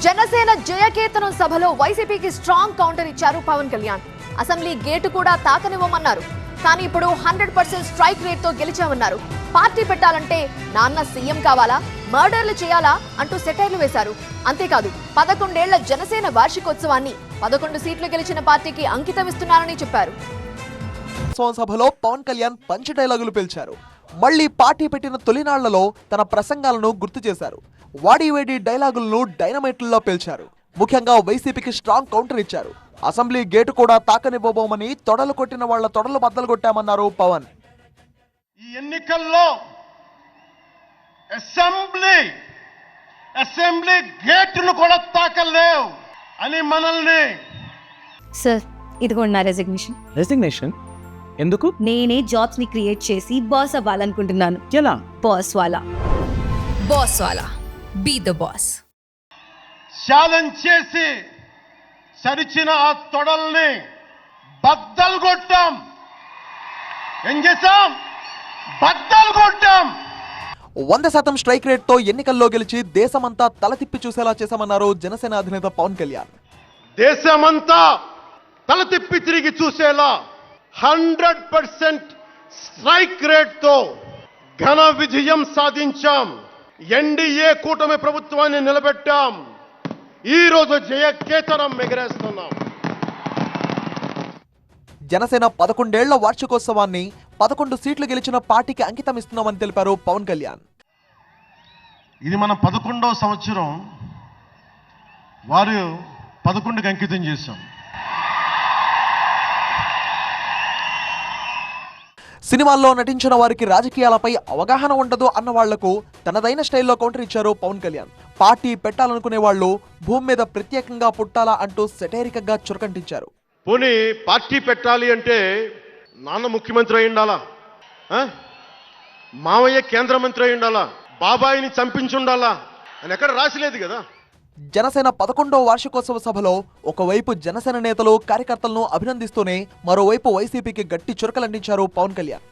జనసేన జయకేతనం సభలో వైసీపీకి strong counter ఇచ్చారు పవన్ కళ్యాణ్. అసెంబ్లీ గేటు కూడా తాకనివ్వమన్నారు. కానీ ఇప్పుడు 100% స్ట్రైక్ రేట్ తో గెలిచామన్నారు. పార్టీ పెట్టాలంటే నాన్న సీఎం కావాలా, మర్డర్లు చేయాలా అంటూ సెటైర్లు వేశారు. అంతేకాదు 11 ఏళ్ల జనసేన వార్షికోత్సవాన్ని 11 సీట్లు గెలిచిన పార్టీకి అంకితం ఇస్తున్నారని చెప్పారు. సభలో పవన్ కళ్యాణ్ పంచ్ డైలాగులు పేల్చారు. మళ్లీ పార్టీ పెట్టిన తొలినాళ్లలో తన ప్రసంగాలను గుర్తు చేశారు. వాడివేడి డైలాగులను డైనమైట్లలో పేల్చారు. ముఖ్యంగా వైసీపీకి స్ట్రాంగ్ కౌంటర్ ఇచ్చారు. అసెంబ్లీ గేటు కూడా తాకనివ్వబోమని తొడలు కొట్టిన వాళ్ల తొడలు బద్దలు కొట్టామన్నారు పవన్. ఈ ఎన్నికల్లో అసెంబ్లీ గేటును కూడా తాకలేవు అని మనల్ని సార్ ఇదిగోండి నా రెసిగ్నేషన్. ఎందుకు? నేనే జాబ్స్ ని క్రియేట్ చేసి బాస్ అవ్వాలనుకుంటున్నాను. ఎలా? బాస్ వాలా బీ ద బాస్. ఛాలెంజ్ చేసి సరిచిన ఆ తొడల్ని బద్దలు కొట్టాం. ఏం చేశాం? బద్దలు కొట్టాం. 100% స్ట్రైక్ రేట్ తో ఎన్నికల్లో గెలిచి దేశమంతా తల తిప్పి చూసేలా చేశామన్నారు జనసేన అధినేత పవన్ కళ్యాణ్. దేశమంతా తల తిప్పి తిరిగి చూసేలా 100% స్ట్రైక్ రేట్ తో ఘన విజయం సాధించాం. ఎన్డీఏ కూటమి ప్రభుత్వాన్ని నిలబెట్టాం. ఈ రోజు జయకేతనం ఎగరేస్తున్నాం. జనసేన 11 ఏళ్ల వార్షికోత్సవాన్ని 11 సీట్లు గెలిచిన పార్టీకి అంకితం ఇస్తున్నామని తెలిపారు పవన్ కళ్యాణ్. ఇది మన 11వ సంవత్సరం. వారు 11కి అంకితం చేశాం. సినిమాల్లో నటించిన వారికి రాజకీయాలపై అవగాహన ఉండదు అన్న వాళ్లకు తనదైన స్టైల్లో కౌంటర్ ఇచ్చారు పవన్ కళ్యాణ్. పార్టీ పెట్టాలనుకునే వాళ్ళు భూమి మీద ప్రత్యేకంగా పుట్టాలా అంటూ సెటైరికగా చురకంటించారు. పోనీ పార్టీ పెట్టాలి అంటే నాన్న ముఖ్యమంత్రి అయి ఉండాలా, మావయ్య కేంద్ర మంత్రి అయి ఉండాలా, బాబాయిని చంపించి ఉండాలా అని ఎక్కడ రాసిలేదు కదా. జనసేన 11వ వార్షికోత్సవ సభలో ఒకవైపు జనసేన నేతలు కార్యకర్తలను అభినందిస్తూనే మరోవైపు వైసీపీకి గట్టి చురకలంటించారు పవన్ కళ్యాణ్.